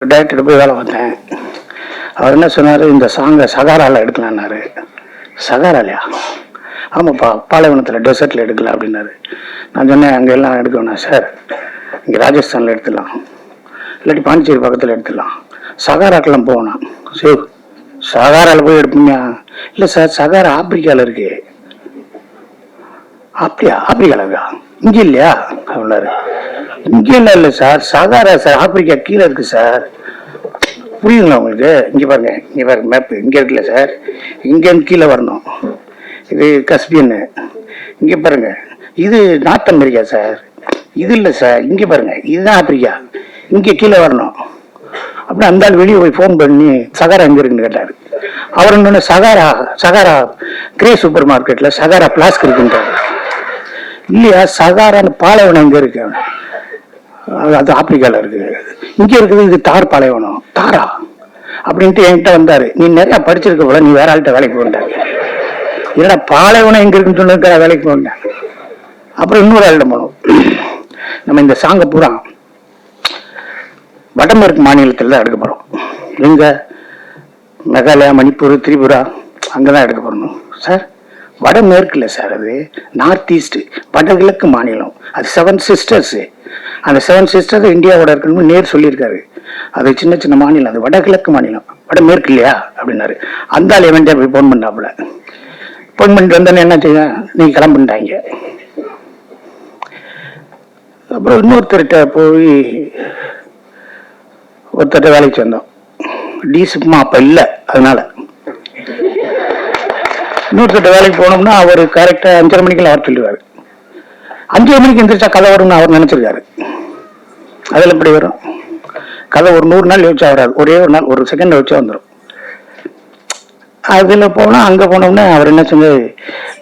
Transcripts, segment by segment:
Director போய் வேலை பார்த்தேன். அவர் என்ன சொன்னார், இந்த சாங்கை சகாராவில் எடுக்கலான்னாரு. சகாராலையா? ஆமாப்பா, பாலைவனத்தில் டெசர்ட்டில் எடுக்கலாம் அப்படின்னாரு. நான் சொன்னேன், அங்கே எல்லாம் எடுக்க வேணாம் சார், இங்கே ராஜஸ்தானில் எடுத்துடலாம், இல்லாட்டி பாண்டிச்சேரி பக்கத்தில் எடுத்துடலாம், சகாராக்கெல்லாம் போகணும். சரி, சகாராவில் போய் எடுப்பீங்க? இல்லை சார், சகாரா ஆப்பிரிக்காவில் இருக்கு. அப்படியா? ஆப்பிரிக்காவில் இருக்கா? இங்கே இல்லையா அப்படின்னாரு. இங்கே இல்லை சார், சகாரா சார் ஆப்பிரிக்கா கீழே இருக்கு சார். புரியுதுங்களா உங்களுக்கு? இங்கே பாருங்க, இங்கே பாருங்க மேப்பு, இங்கே இருக்குல்ல சார், இங்கேருந்து கீழே வரணும். இது கஸ்பியன்னு. இங்கே பாருங்க, இது நார்த் அமெரிக்கா சார். இது இல்லை சார், இங்கே பாருங்க, இதுதான் ஆப்பிரிக்கா, இங்கே கீழே வரணும். அப்படி அந்த ஆள் வெளியே போய் ஃபோன் பண்ணி சகாரா எங்கே இருக்குன்னு கேட்டார். அவர் இன்னொன்று சகாரா கிரே சூப்பர் மார்க்கெட்டில் சகாரா பிளாஸ்க் இருக்குன்றார். இல்லையா, சகாரான்னு பாலைவனம் எங்கே இருக்கு? அது ஆப்பிரிக்காவில் இருக்கு. இங்கே இருக்குது இது தார் பாலைவனம். தாரா அப்படின்ட்டு என்கிட்ட வந்தாரு. நீ நிறைய படிச்சிருக்க போல, நீ வேற ஆள்கிட்ட வேலைக்கு போன்ட்டாங்க. இல்லைடா, பாலைவனம் எங்க இருக்குன்னு சொன்னதுக்காக வேலைக்கு போனேன். அப்புறம் இன்னொரு ஆள்கிட்ட போனோம். நம்ம இந்த சாங்கை பூரா வடமேற்கு மாநிலத்தில் தான் எடுக்க போறோம். எங்க? மேகாலயா, மணிப்பூர், திரிபுரா, அங்கதான் எடுக்க போறோம் சார். வடமேற்கு இல்லை சார், அது நார்த் ஈஸ்ட், வடகிழக்கு மாநிலம். அது 7 சிஸ்டர்ஸ். அந்த 7 சிஸ்டர்ஸ் இந்தியாவோட இருக்கணும்னு நேர் சொல்லியிருக்காரு. அது சின்ன சின்ன மாநிலம், அது வடகிழக்கு மாநிலம், வடமேற்கு இல்லையா அப்படின்னாரு. அந்த ஆள் எவன்டே போய் போன் பண்ணாப்புல. போன் பண்ணிட்டு வந்தோன்னு என்ன செய்ய, நீங்க கிளம்புட்டாங்க. அப்புறம் இன்னொருத்தர்கிட்ட போய் ஒருத்தர்கிட்ட வேலைக்கு வந்தோம். டிசிப்மா அப்ப இல்லை, அதனால இன்னொருத்தட்ட வேலைக்கு போனோம்னா அவர் கரெக்டா 5:30 மணிக்கெல்லாம் அவர் சொல்லுவாரு. 5 மணிக்கு எந்திரிச்சா கதை வரும்னு அவர் நினைச்சிருக்காரு. அதில் எப்படி வரும் கதை? ஒரு 100 நாள் யோசிச்சா வராது, ஒரே ஒரு நாள், ஒரு செகண்ட் யோசிச்சா வந்துடும். அதில் போனால் அங்கே போனோம்னா அவர் என்ன செஞ்சு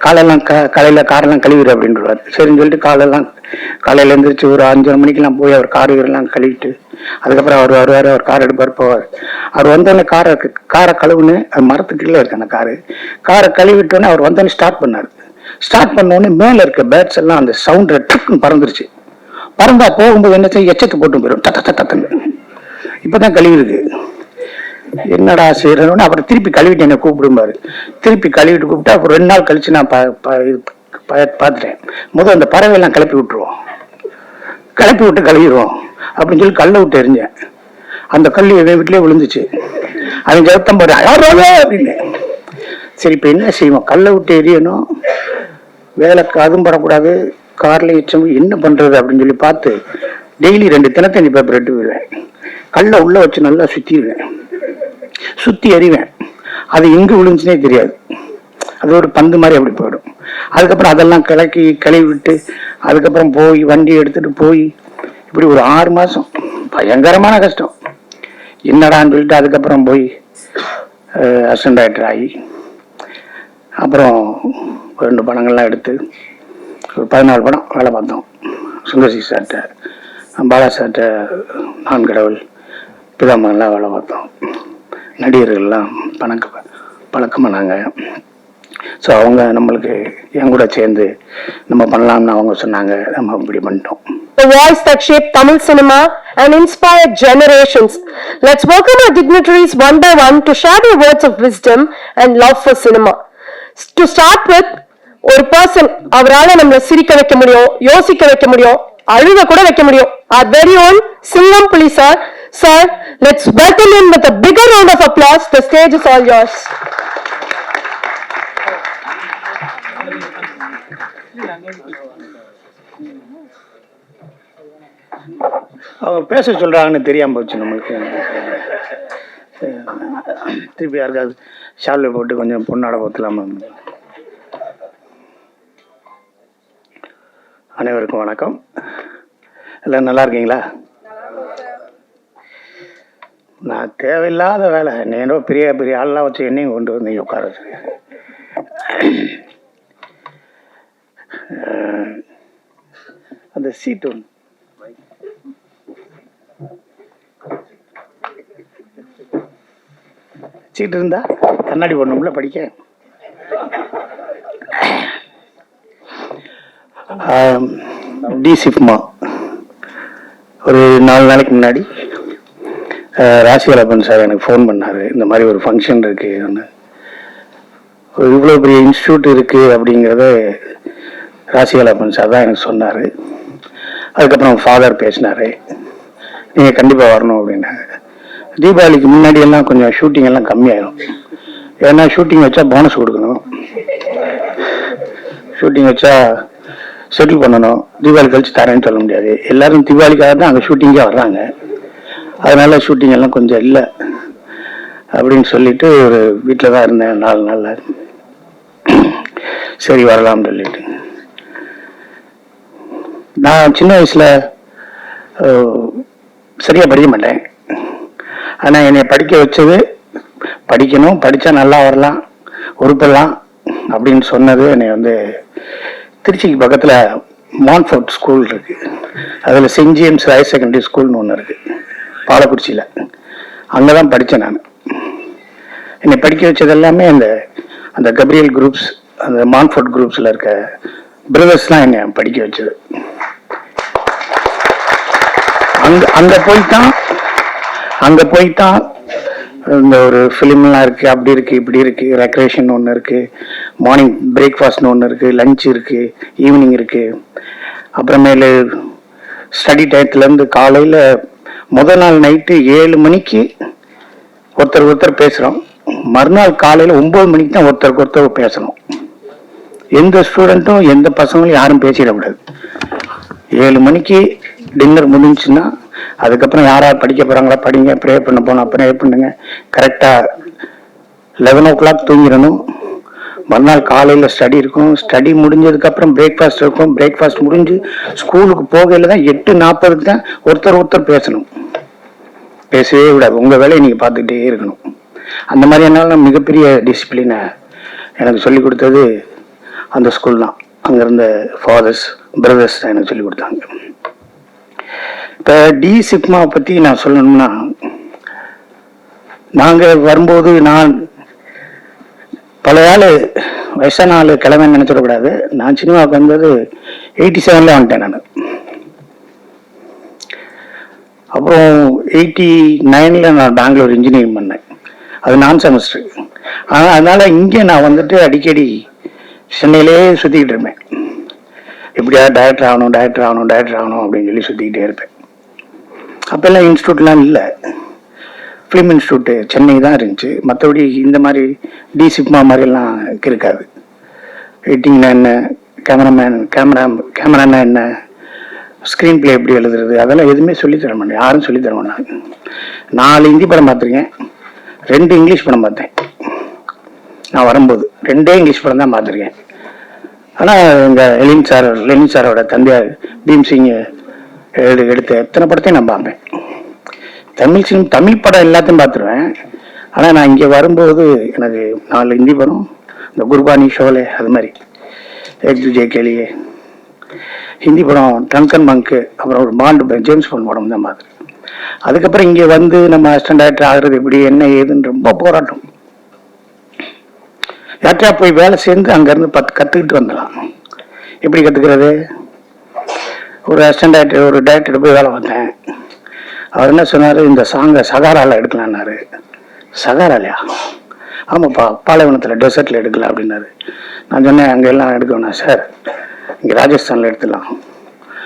காலையில் காரெல்லாம் கழுவிடு அப்படின்றாரு. சரின்னு சொல்லிட்டு காலையில் எழுந்திரிச்சு ஒரு 5:30 மணிக்கெல்லாம் போய் அவர் கார் வீரெல்லாம் கழுவிட்டு அதுக்கப்புறம் அவர் வருவார். அவர் கார் எடுப்பார், போவார். அவர் வந்தோடனே காரை கழுவுன்னு, அது மரத்துக்கு கீழே இருக்கு அந்த காரை கழுவிட்டோன்னே அவர் வந்தோடனே ஸ்டார்ட் பண்ணார். ஸ்டார்ட் பண்ணோடனே மேலே இருக்க பேட்ஸ் எல்லாம் அந்த சவுண்ட் டக்குன்னு பறந்துருச்சு. பறந்தா போகும்போது என்ன செய்ய, எச்சத்தை போட்டு போயிடும் தத்துன்னு. இப்போதான் கழுவி இருக்கு. என்னடா செய்யறோன்னு அப்புறம் திருப்பி கழுவிட்டு என்ன கூப்பிடும்பாரு. திருப்பி கழுவிட்டு கூப்பிட்டா அப்புறம் 2 நாள் கழிச்சு நான் பார்த்துட்டேன். முதல் அந்த பறவையெல்லாம் கிளப்பி விட்டுருவோம், கிளப்பி விட்டு கழுவிடுவோம் அப்படின்னு சொல்லி கல்லை விட்டு எரிஞ்சேன். அந்த கல் என் வீட்டிலே விழுந்துச்சு. அவன் ஜெபத்தம் பாரு அப்படின்னு. சரி, இப்போ என்ன செய்வோம்? கல்லை விட்டு எரியணும், வேலைக்கு அதுவும் படக்கூடாது, கார்ல எச்சம், என்ன பண்றது அப்படின்னு சொல்லி பார்த்து டெய்லி 2 தினத்தண்ணி பேப்பர் எடுத்து விடுவேன். கல்லை உள்ள வச்சு நல்லா சுத்தி எறிவேன். அது எங்க விழுந்துச்சுனே தெரியாது, அது ஒரு பந்து மாதிரி அப்படி போயிடும். அதுக்கப்புறம் அதெல்லாம் கழுவி விட்டு அதுக்கப்புறம் போய் வண்டி எடுத்துட்டு போய் இப்படி ஒரு 6 மாசம் பயங்கரமான கஷ்டம். என்னடான்னு சொல்லிட்டு அதுக்கப்புறம் போய் அசிஸ்டன்ட் டைரக்டர் ஆகி அப்புறம் 2 படங்கள்லாம் எடுத்து ஒரு 14 படம் வேலை பார்த்தோம். சுந்தர்சி சார்கிட்ட, பாலா சார்கிட்ட, நான் கடவுள், பிதாமகன்லாம் வேலை பார்த்தோம். நடிகர்கள்லாம் பழக்கமானாங்க. ஸோ அவங்க நம்மளுக்கு என் கூட சேர்ந்து நம்ம பண்ணலாம்னு அவங்க சொன்னாங்க. நம்ம இப்படி பண்ணிட்டோம். The voice that shaped Tamil cinema and inspired generations. Let's welcome our dignitaries one by one to share their words of wisdom and love for cinema. To start with, ஒரு பர்சன், அவரால் நம்மளை சிரிக்க வைக்க முடியும், யோசிக்க வைக்க முடியும், அழுக கூட வைக்க முடியும். Our very own சிங்கம் புலி sir. Sir, let's welcome him with a bigger round of applause. The stage is all yours. அவங்க பேச சொல்றாங்கன்னு தெரியாம போச்சு நம்மளுக்கு. திருப்பி யாருக்காவது ஷால்வை போட்டு கொஞ்சம் பொண்ணாட போத்தலாமா? அனைவருக்கும் வணக்கம். எல்லாம் நல்லா இருக்கீங்களா? நான் தேவையில்லாத வேலை, நேரோ பெரிய பெரிய ஆள்லாம் வச்சு என்னையும் கொண்டு வந்து உட்கார வச்சு அந்த சீட்டு ஒன்று சீட்டு இருந்தா கண்ணாடி போடணும்ல படிக்க. டிசிப்மா ஒரு 4 நாளைக்கு முன்னாடி ராசிகலப்பன் சார் எனக்கு ஃபோன் பண்ணார், இந்த மாதிரி ஒரு ஃபங்க்ஷன் இருக்குது, இவ்வளோ பெரிய இன்ஸ்டியூட் இருக்குது அப்படிங்கிறத ராசிகலப்பன் சார் தான் எனக்கு சொன்னார். அதுக்கப்புறம் ஃபாதர் பேசினார், நீங்கள் கண்டிப்பாக வரணும் அப்படின்னாங்க. தீபாவளிக்கு முன்னாடி எல்லாம் கொஞ்சம் ஷூட்டிங் எல்லாம் கம்மியாயிடும், ஏன்னா ஷூட்டிங் வச்சா போனஸ் கொடுக்கணும், ஷூட்டிங் வச்சா செட்டில் பண்ணணும், தீபாவளி கழிச்சு தரேன்னு சொல்ல முடியாது. எல்லாரும் தீபாவளிக்காக தான் அங்கே ஷூட்டிங்கே வர்றாங்க, அதனால ஷூட்டிங் எல்லாம் கொஞ்சம் இல்லை அப்படின்னு சொல்லிட்டு ஒரு வீட்டில் தான் இருந்தேன் 4 நாள். சரி வரலாம்னு சொல்லிட்டு, நான் சின்ன வயசுல சரியா படிக்க மாட்டேன். ஆனால் என்னை படிக்க வச்சது, படிக்கணும், படித்தா நல்லா வரலாம், உருப்படலாம் அப்படின்னு சொன்னது என்னை வந்து திருச்சிக்கு பக்கத்தில் மான்ஃபோர்ட் ஸ்கூல் இருக்கு, அதில் செயின்ட் ஜேம்ஸ் ஹையர் செகண்டரி ஸ்கூல்னு ஒன்று இருக்கு பாலக்குறிச்சியில், அங்கே தான் படித்தேன் நான். என்னை படிக்க வச்சது எல்லாமே அந்த கப்ரியல் குரூப்ஸ், அந்த மான்ஃபோர்ட் குரூப்ஸில் இருக்க பிரதர்ஸ்லாம் என்னை படிக்க வச்சது. அங்கே போய்தான் இந்த ஒரு ஃபிலிம்லாம் இருக்குது, அப்படி இருக்குது, இப்படி இருக்குது, ரெக்ரேஷன் ஒன்று இருக்குது, மார்னிங் பிரேக்ஃபாஸ்ட்னு ஒன்று இருக்குது, லஞ்ச் இருக்குது, ஈவினிங் இருக்குது, அப்புறமேலு ஸ்டடி டயத்துலேருந்து காலையில் முதல் நாள் நைட்டு 7 மணிக்கு ஒருத்தர் பேசுகிறோம், மறுநாள் காலையில் 9 மணிக்கு தான் ஒருத்தருக்கு ஒருத்தர் பேசணும். எந்த ஸ்டூடெண்ட்டும் எந்த பசங்களும் யாரும் பேசிடக்கூடாது. 7 மணிக்கு டின்னர் முடிஞ்சுன்னா அதுக்கப்புறம் யாராவது படிக்க போகிறாங்களா படிங்க, ப்ரே பண்ண போனால் ப்ரே பண்ணுங்க, கரெக்டாக 11 o'clock தூங்கிடணும். மறுநாள் காலையில் ஸ்டடி இருக்கும், ஸ்டடி முடிஞ்சதுக்கப்புறம் பிரேக்ஃபாஸ்ட் இருக்கும், பிரேக்ஃபாஸ்ட் முடிஞ்சு ஸ்கூலுக்கு போகையில் தான் 8:40 தான் ஒருத்தர் பேசணும், பேசவே விடாது, உங்கள் வேலையை நீங்கள் பார்த்துக்கிட்டே இருக்கணும். அந்த மாதிரி என்னால் மிகப்பெரிய டிசிப்ளினை எனக்கு சொல்லிக் கொடுத்தது அந்த ஸ்கூல் தான். அங்கே இருந்த ஃபாதர்ஸ் பிரதர்ஸ் தான் எனக்கு சொல்லிக் கொடுத்தாங்க. இப்போ டி சிக்மா பற்றி நான் சொல்லணும்னா, நாங்கள் வரும்போது நான் பல ஆள் வயசான ஆள் கிளம்பன்னு நினச்சிடக்கூடாது. நான் சினிமாவுக்கு வந்தது 87 வந்துட்டேன் நான். அப்புறம் 89 நான் பெங்களூர் இன்ஜினியரிங் பண்ணேன், அது நான் செமஸ்டர். ஆனால் அதனால் இங்கே நான் வந்துட்டு அடிக்கடி சென்னையிலே சுற்றிக்கிட்டு இருப்பேன், எப்படியா டைரக்டர் ஆகணும் அப்படின்னு சொல்லி சுற்றிக்கிட்டே இருப்பேன். அப்போல்லாம் இன்ஸ்டியூட்லாம் இல்லை, ஃபிலிம் இன்ஸ்டியூட்டு சென்னை தான் இருந்துச்சு, மற்றபடி இந்த மாதிரி டி சிப்மா மாதிரிலாம் இருக்காது. எடிட்டிங்னா என்ன, கேமரானா என்ன, ஸ்க்ரீன் பிளே எப்படி எழுதுறது, அதெல்லாம் எதுவுமே சொல்லித்தர மாட்டேன், யாரும் சொல்லித்தர மாட்டாங்க. 4 ஹிந்தி படம் பார்த்துருக்கேன், 2 இங்கிலீஷ் படம் பார்த்தேன். நான் வரும்போது 2 இங்கிலீஷ் படம் தான் பார்த்துருக்கேன். ஆனால் எங்கள் லெனின் சாரோட தந்தையார் பீம்சிங் எடுத்த எத்தனை படத்தையும் நான் பார்ப்பேன். தமிழ் படம் எல்லாத்தையும் பார்த்துருவேன். ஆனால் நான் இங்கே வரும்போது எனக்கு 4 ஹிந்தி படம், இந்த குர்பானி ஷோலே, அது மாதிரி एक दूजे के लिए ஹிந்தி படம், டங்கன் மங்கு, அப்புறம் ஒரு பாண்டு ஜேம்ஸ் பாண்ட் படம் தான் பார்த்துருக்கேன். அதுக்கப்புறம் இங்கே வந்து நம்ம அசிஸ்டன்ட் டைரக்டர் ஆகுறது எப்படி என்ன ஏதுன்னு ரொம்ப போராட்டம். யார்ட்டா போய் வேலை சேர்ந்து அங்கேருந்து கற்றுக்கிட்டு வந்துடலாம். எப்படி கற்றுக்கிறது? ஒரு அசிஸ்டன்ட் டைரக்டர் ஒரு டைரக்டர் போய் வேலை பார்த்தேன். அவர் என்ன சொன்னார், இந்த சாங்கை சகாராவில் எடுக்கலான்னாரு. சகாராலையா? ஆமாப்பா, பாலைவனத்தில் டெசர்ட்டில் எடுக்கலாம் அப்படின்னாரு. நான் சொன்னேன், அங்கே எல்லாம் எடுக்க வேணாம் சார், இங்கே ராஜஸ்தானில் எடுத்துடலாம்,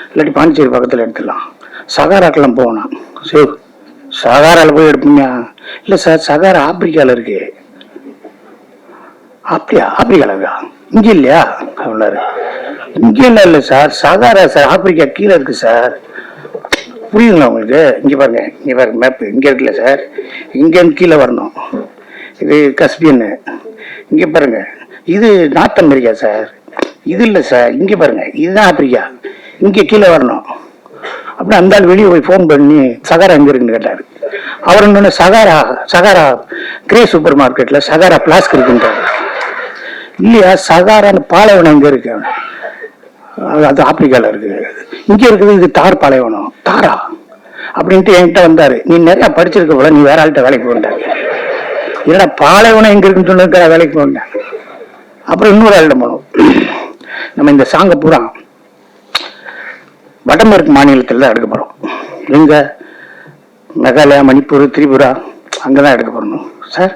இல்லாட்டி பாண்டிச்சேரி பக்கத்தில் எடுத்துடலாம், சகாராக்கெல்லாம் போகணும். சரி, சகாராவில் போய் எடுப்பீங்க? இல்லை சார், சகாரா ஆப்பிரிக்காவில் இருக்கு. அப்படியா? ஆப்பிரிக்காவில் இருக்கா? இங்கே இல்லையா அப்படின்னாரு. இங்கே இல்லை சார், சகாரா சார், ஆப்பிரிக்கா கீழே இருக்கு சார். புரியுதுங்களா உங்களுக்கு? இங்கே பாருங்க மேப்பு இங்கே இருக்குல்ல சார், இங்கேருந்து கீழே வரணும். இது கஸ்பியன்னு, இங்கே பாருங்க, இது நார்த் அமெரிக்கா சார். இது இல்லை சார், இங்கே பாருங்க, இதுதான் ஆப்பிரிக்கா, இங்கே கீழே வரணும். அப்படி அந்த ஆள் வெளியே போய் ஃபோன் பண்ணி சகாரா எங்கே இருக்குன்னு கேட்டார். அவர் இன்னொன்று சகாரா கிரே சூப்பர் மார்க்கெட்டில் சகாரா பிளாஸ்க் இருக்குன்றாரு. இல்லையா, சகாரான்னு பாலைவனம் இங்கே இருக்கு, அது ஆப்பிரிக்காவில் இருக்கு. இங்கே இருக்குது இது தார் பாலைவனம். தாரா அப்படின்ட்டு என்கிட்ட வந்தாரு. நீ நிறையா படிச்சிருக்க போல, நீ வேற ஆள்கிட்ட வேலைக்கு போகிற. இல்லைடா, பாலைவனம் எங்கே இருக்குன்னு சொன்னதுக்காக வேலைக்கு போகிட்டேன். அப்புறம் இன்னொரு ஆள்கிட்ட போனோம். நம்ம இந்த சாங்கை பூரா வடமேற்கு மாநிலத்தில் தான் எடுக்க போகிறோம். எங்க மேகாலயா, மணிப்பூர், திரிபுரா அங்கதான் எடுக்க போறணும் சார்.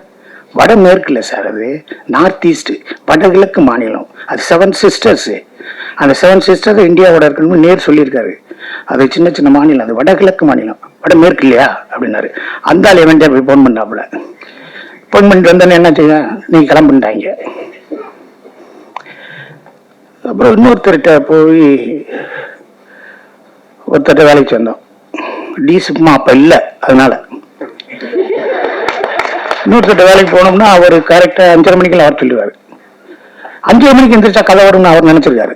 வடமேற்குல சார், அது நார்த் ஈஸ்ட், வடகிழக்கு மாநிலம். அது 7 சிஸ்டர்ஸ். அந்த 7 சிஸ்டர்ஸ் இந்தியாவோட இருக்கணும்னு நேர் சொல்லியிருக்காரு. அது சின்ன சின்ன மாநிலம், அது வடகிழக்கு மாநிலம், வடமேற்கு இல்லையா அப்படின்னாரு. அந்த ஆள் எவன்டே போய் போன் பண்ணாப்புல. போன் பண்ணிட்டு வந்தோன்னு என்ன செய்ய, நீங்க கிளம்புட்டாங்க. அப்புறம் இன்னொருத்தர்கிட்ட போய் ஒருத்தர்கிட்ட வேலைக்கு வந்தோம். டிசிப்மா அப்ப இல்லை, அதனால இன்னொருத்தர்கிட்ட வேலைக்கு போனோம்னா அவர் கரெக்டா 5:30 மணிக்கெல்லாம் வர சொல்லுவாரு. 5 மணிக்கு எந்திரிச்சா கதை வரும்னு அவர் நினைச்சிருக்காரு.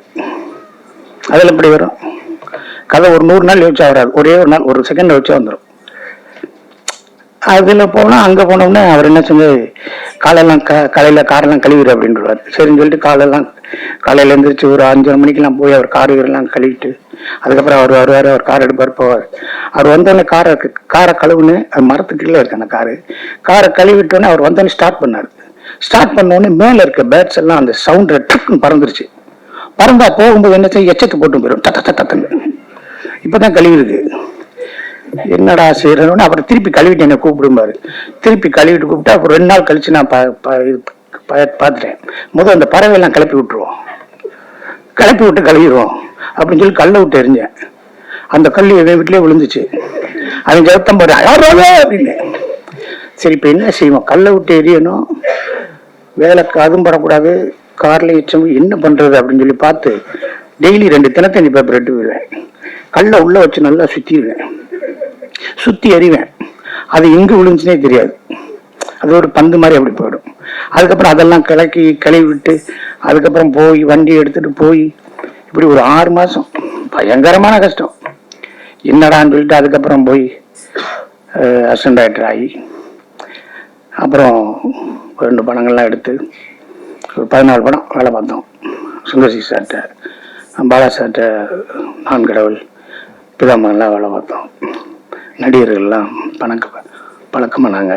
அதில் எப்படி வரும் கதை? ஒரு 100 நாள் யோசிச்சா வராது, ஒரே ஒரு நாள், ஒரு செகண்ட் யோசிச்சா வந்துடும். அதுல போனா அங்க போனோம்னா அவர் என்ன செஞ்சு காலையில காரெல்லாம் கழுவிடு அப்படின்றாரு. சரின்னு சொல்லிட்டு காலையில எழுந்திரிச்சு ஒரு 5:30 மணிக்கெல்லாம் போய் அவர் கார் எல்லாம் கழுவிட்டு அதுக்கப்புறம் அவர் வருவாரு. அவர் கார் எடுப்பார், போவார். அவர் வந்தோடனே காரை கழுவுன்னு, அது மரத்துக்குள்ள இருக்கு அந்த காரை கழுவிட்டோன்னே அவர் வந்தோடனே ஸ்டார்ட் பண்ணாரு. ஸ்டார்ட் பண்ணோடனே மேல இருக்க பேட்ஸ் எல்லாம் அந்த சவுண்ட் ட்ரக்குன்னு பறந்துருச்சு. பறந்தா போகும்போது என்ன செய்ய, எச்சத்து போட்டு போயிடும், தட்டுன்னு. இப்பதான் கழுவி இருக்கு. என்னடா செய்யறோன்னு அப்புறம் திருப்பி கழுவிட்டு என்ன கூப்பிடும்பாரு. திருப்பி கழுவிட்டு கூப்பிட்டா அப்புறம் 2 நாள் கழிச்சு நான் பார்த்துட்டேன். முதல் அந்த பறவை எல்லாம் கிளப்பி விட்டுருவோம், கிளப்பி விட்டு கழுவிடுவோம் அப்படின்னு சொல்லி கல்லை விட்டு எரிஞ்சேன். அந்த கல் என் வீட்டிலே விழுந்துச்சு. அவன் ஜெபத்தம் பாரு அப்படின்னு. சரி, இப்ப என்ன செய்வோம், கல்லை விட்டு எரியணும், வேலை அதுவும் படக்கூடாது, கார்ல எச்சம், என்ன பண்றது அப்படின்னு சொல்லி பார்த்து டெய்லி 2 தினத்தண்ணி பேப்பர் எடுத்து போயிடுவேன். கல்லை உள்ள வச்சு நல்லா சுத்திடுவேன், சுத்தி எறிவேன். அது எங்க விழுந்துச்சுனே தெரியாது, அது ஒரு பந்து மாதிரி அப்படி போயிடும். அதுக்கப்புறம் அதெல்லாம் கழுவி விட்டு அதுக்கப்புறம் போய் வண்டி எடுத்துட்டு போய் இப்படி ஒரு 6 மாசம் பயங்கரமான கஷ்டம். என்னடான்னு சொல்லிட்டு அதுக்கப்புறம் போய் அசிஸ்டன்ட் டைரக்டர் ஆகி அப்புறம் 2 படங்கள்லாம் எடுத்து ஒரு 14 படம் வேலை பார்த்தோம். சுந்தர்சி சார்ட்ட, பாலா சார்ட்ட, நான் கடவுள், பிதாமகன்லாம் வேலை பார்த்தோம். நடிகர்கள்லாம் பழக்கமானாங்க.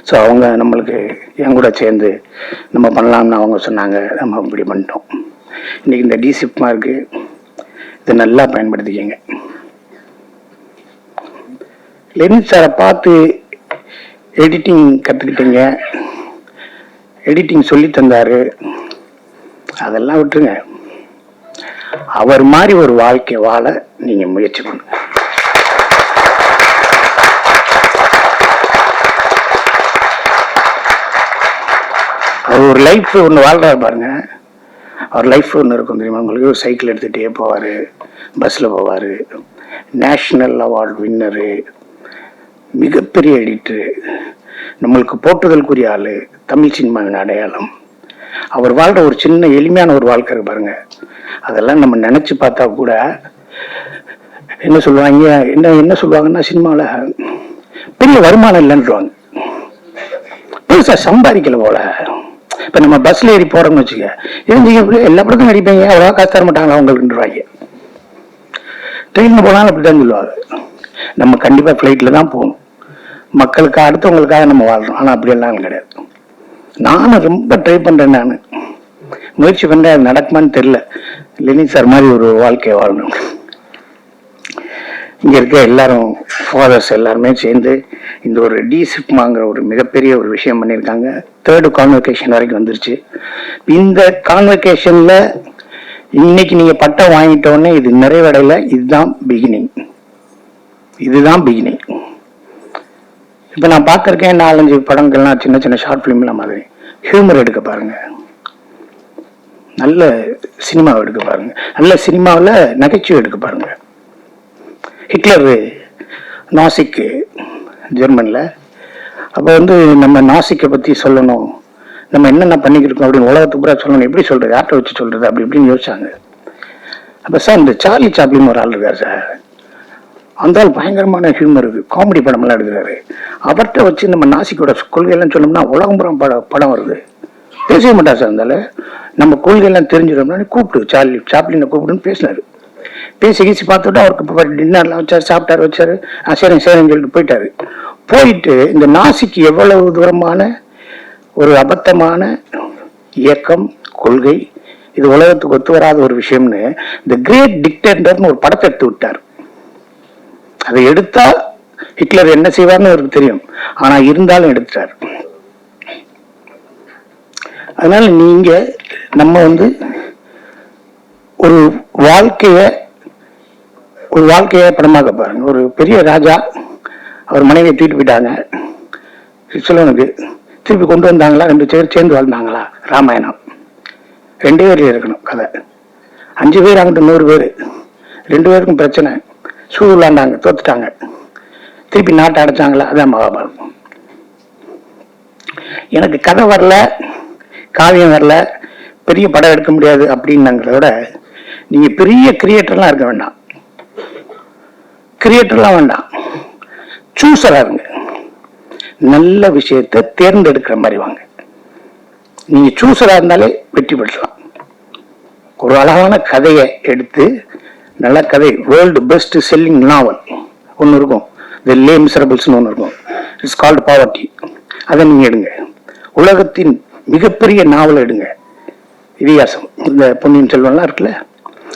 ஸோ அவங்க நம்மளுக்கு என் கூட சேர்ந்து நம்ம பண்ணலாம்னு அவங்க சொன்னாங்க. நம்ம இப்படி பண்ணிட்டோம். இன்னைக்கு இந்த டிசிப்மா இருக்கு, இதை நல்லா பயன்படுத்திக்கங்க. லெனின் சாரை பார்த்து எடிட்டிங் கற்றுக்கிட்டீங்க, எடிட்டிங் சொல்லி தந்தாரு, அதெல்லாம் விட்டுருங்க. அவர் மாதிரி ஒரு வாழ்க்கை வாழ நீங்க முயற்சி பண்ணுங்க. அவர் ஒரு லைஃப் ஒன்று வாழ்றாரு பாருங்க. அவர் லைஃப் ஒன்று இருக்கும் தெரியுமா உங்களுக்கு? ஒரு சைக்கிள் எடுத்துகிட்டே போவார், பஸ்ஸில் போவார், நேஷ்னல் அவார்டு வின்னரு, மிகப்பெரிய எடிட்டரு, நம்மளுக்கு போற்றுதலுக்குரிய ஆள், தமிழ் சினிமாவின் அடையாளம். அவர் வாழ்ற ஒரு சின்ன எளிமையான ஒரு வாழ்க்கை இருக்கு பாருங்க. அதெல்லாம் நம்ம நினைச்சு பார்த்தா கூட என்ன சொல்லுவாங்க, என்ன சொல்லுவாங்கன்னா, சினிமாவில் பெரிய வருமானம் இல்லைன்றாங்க, பெருசா சம்பாதிக்கல போல. இப்ப நம்ம பஸ்ல ஏறி போறோம்னு வச்சுக்க, எல்லா படத்தையும் நடிப்பீங்க, அவ்வளவா காசு தர மாட்டாங்களா உங்களுக்கு? ட்ரெயின்ல போனாலும் அப்படித்தான் சொல்லுவாங்க. நம்ம கண்டிப்பா பிளைட்ல தான் போகணும், மக்களுக்கு அடுத்தவங்களுக்காக நம்ம வாழ்றோம். ஆனா அப்படி எல்லாம் கிடையாது. நானும் ரொம்ப ட்ரை பண்றேன், நான் முயற்சி பண்றேன், அது நடக்குமான்னு தெரியல. லெனின் சார் மாதிரி ஒரு வாழ்க்கையை வாழணும். இங்க இருக்க எல்லாரும் ஃபாதர்ஸ் எல்லாருமே சேர்ந்து இந்த ஒரு டிசிப்மாங்கிற ஒரு மிகப்பெரிய ஒரு விஷயம் பண்ணியிருக்காங்க. 3rd கான்வெகேஷன் வரைக்கும் வந்துருச்சு. இந்த கான்வெகேஷன்ல இன்னைக்கு நீங்க பட்டம் வாங்கிட்டோன்னே இது நிறைவடையில, இதுதான் பிகினிங். இப்ப நான் பார்த்திருக்கேன் 4-5 படங்கள்லாம், சின்ன சின்ன ஷார்ட் பிலிம்லாம் மாதிரி. ஹியூமர் எடுக்க பாருங்க, நல்ல சினிமாவை எடுக்க பாருங்க, நல்ல சினிமாவில் நகைச்சுவை எடுக்க பாருங்க. ஹிட்லர் நாசிக்கு ஜெர்மன்ல, அப்போ நம்ம நாசிக்கை பற்றி சொல்லணும், நம்ம என்னென்ன பண்ணிக்கிருக்கோம் அப்படின்னு உலகத்துக்கு பூரா சொல்லணும். எப்படி சொல்றது, யார்கிட்ட வச்சு சொல்றது அப்படி இப்படின்னு யோசிச்சாங்க. அப்போ சார் இந்த சார்லி சாப்ளின் ஒரு ஆள் இருக்கார் சார், அந்த ஆள் பயங்கரமான ஹியூமர் இருக்கு, காமெடி படமெல்லாம் எடுக்கிறாரு. அவர்கிட்ட வச்சு நம்ம நாசிக்கோட கொள்கையெல்லாம் சொன்னோம்னா உலகம்புறம் படம் வருது. பேசவே மாட்டா சார். இருந்தாலும் நம்ம கொள்கையெல்லாம் தெரிஞ்சிடும், கூப்பிட்டு சார்லி சாப்ளினை கூப்பிடுன்னு பேசினாரு. பேசி கீசி பார்த்துட்டு அவருக்கு டின்னர்லாம் வச்சாரு, சாப்பிட்டாரு, வச்சாரு. சரின்னு சொல்லிட்டு போயிட்டாரு. போயிட்டு இந்த நாசிக்கு எவ்வளவு தூரமான ஒரு அபத்தமான இயக்கம், கொள்கை, இது உலகத்துக்கு ஒத்து வராத ஒரு விஷயம்னு இந்த கிரேட் டிக்டேட்டர்னு ஒரு படத்தை எடுத்து விட்டார். அதை எடுத்தா ஹிட்லர் என்ன செய்வார்னு அவருக்கு தெரியும், ஆனா இருந்தாலும் எடுத்துட்டார். அதனால நீங்க நம்ம ஒரு வாழ்க்கைய படமாக பாருங்க. ஒரு பெரிய ராஜா அவர் மனைவியை தூக்கிட்டு போயிட்டாங்க, சிலவனுக்கு திருப்பி கொண்டு வந்தாங்களா, 2 பேர் சேர்ந்து வாழ்ந்தாங்களா? ராமாயணம் 2 பேர் இருக்கணும் கதை. 5 பேர் அங்கிட்டு 100 பேர், 2 பேருக்கும் பிரச்சனை, சூடு விளாண்டாங்க, தோத்துட்டாங்க, திருப்பி நாட்டை அடைச்சாங்களா? அதான் மகாபாரதம். எனக்கு கதை வரல, காவியம் வரல, பெரிய படம் எடுக்க முடியாது அப்படின்னாங்கிறத விட நீங்க பெரிய கிரியேட்டர்லாம் இருக்க வேண்டாம், கிரியேட்டர்லாம் வேண்டாம், சூஸரா இருங்க. நல்ல விஷயத்தை தேர்ந்தெடுக்கிற மாதிரி வாங்க. நீங்க சூஸரா இருந்தாலே வெற்றி பெற்றலாம். ஒரு அழகான கதையை எடுத்து, நல்ல கதை, வேர்ல்டு பெஸ்ட் செல்லிங் நாவல் ஒன்று இருக்கும், தி லே மிசரபிள்ஸ்னு ஒன்று இருக்கும், இட்ஸ் கால்டு பாவர்ட்டி. அதை நீங்க எடுங்க. உலகத்தின் மிகப்பெரிய நாவல் எடுங்க, இதிகாசம், இந்த பொன்னியின் செல்வன்லாம் இருக்குல்ல,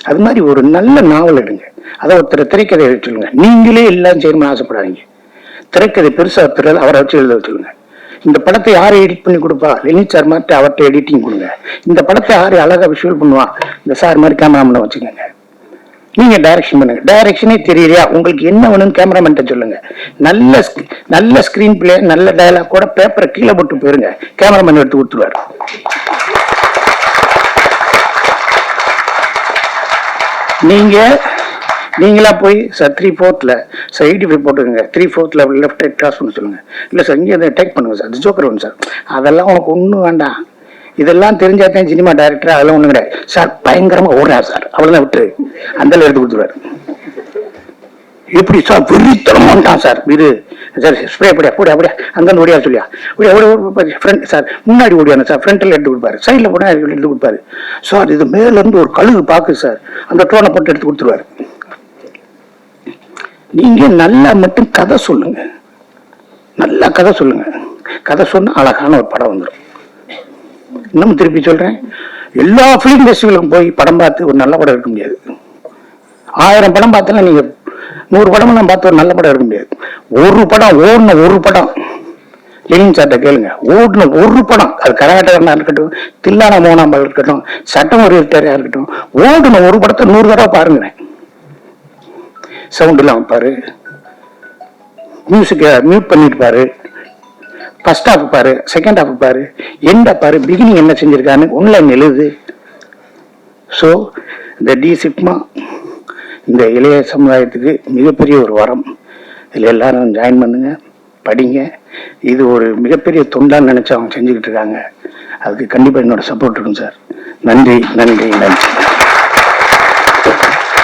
அது மாதிரி ஒரு நல்ல நாவல் எடுங்க. அதை ஒருத்தர் திரைக்கதை எழுத சொல்லுங்க. நீங்களே எல்லாம் செய்யணும்னு ஆசைப்படாதீங்க. திரைக்கதை பெருசா ஒருத்தர் அவரை வச்சு எழுத சொல்லுங்க. இந்த படத்தை யாரை எடிட் பண்ணி கொடுப்பா? லெனின் சார் மாதிரி அவர்கிட்ட எடிட்டிங் கொடுங்க. இந்த படத்தை யாரு அழகா விஷுவல் பண்ணுவா? இந்த சார் மாதிரி கேமராமேனை வச்சுக்கோங்க. நீங்க டைரக்ஷன் பண்ணுங்க. டைரக்ஷனே தெரியலையா? உங்களுக்கு என்ன வேணும்னு கேமராமேன் சொல்லுங்க. நல்ல ஸ்கிரீன் பிளே, நல்ல டயலாக் கூட பேப்பரை கீழே போட்டு போயிருங்க, கேமராமேன் எடுத்து கொடுத்துருவாரு. நீங்களா போய் சார் 3/4 சார் 85 போட்டுக்கோங்க, 3/4 லெஃப்ட் ரைட் கிராஸ் பண்ண சொல்லுங்க. இல்லை சார் இங்கே அதை டேக் பண்ணுங்க சார், அது ஜோக்கர் ஒன்று சார், அதெல்லாம் உனக்கு ஒன்றும் வேண்டாம், இதெல்லாம் தெரிஞ்சாதான் சினிமா டைரக்டர், அதெல்லாம் ஒன்றும் கிடையாது சார், பயங்கரமா ஓடுறாரு சார், அவ்வளோதான் விட்டு அந்த எடுத்து கொடுத்துருவாரு. எப்படி சார் வெறித்தனமாட்டான் சார், இது சார் ஸ்ப்ரே அப்படியா அங்கே ஓடியா சொல்லியா ஃப்ரண்ட் சார், முன்னாடி ஓடியானு சார், ஃப்ரண்ட்டில் எடுத்து கொடுப்பாரு, சைடில் போனால் எடுத்து கொடுப்பாரு சார், இது மேலேருந்து ஒரு கழுகு பார்க்கு சார், அந்த டோனை போட்டு எடுத்து கொடுத்துருவாரு. நீங்க நல்லா மட்டும் கதை சொல்லுங்க, நல்லா கதை சொல்லுங்க. கதை சொன்னா அழகான ஒரு படம் வந்துடும். இன்னும் திருப்பி சொல்றேன், எல்லா பிலிம் ஃபெஸ்டிவலுக்கும் போய் படம் பார்த்து ஒரு நல்ல படம் எடுக்க முடியாது. 1000 படம் பார்த்தா நீங்க 100 படம் பார்த்து ஒரு நல்ல படம் எடுக்க முடியாது. ஒரு படம் லெனின் சார்ட்ட கேளுங்க, ஓடின ஒரு படம், அது கரகாட்டகரனா இருக்கட்டும், தில்லானா மோகனாம்பாள் இருக்கட்டும், சட்டம் ஒரு ரிட்டரியா இருக்கட்டும், ஓடின ஒரு படத்தை 100 தடவை பாருங்க. சவுண்ட் இல்லாம பாரு, மியூசிக்க மியூட் பண்ணிட்டு பாரு, ஃபர்ஸ்ட் ஹாஃப் பாரு, செகண்ட் ஹாஃப் பாரு, எண்ட பாரு, பிகினிங் என்ன செஞ்சிருக்கான்னு ஒன்லைன் எழுது. ஸோ இந்த டிசிப்மா இந்த இளைய சமுதாயத்துக்கு மிகப்பெரிய ஒரு வரம். இதில் எல்லாரும் ஜாயின் பண்ணுங்க, படிங்க. இது ஒரு மிகப்பெரிய தொண்டான்னு நினைச்சு அவங்க செஞ்சுக்கிட்டு இருக்காங்க. அதுக்கு கண்டிப்பா என்னோட சப்போர்ட் இருக்கும் சார். நன்றி.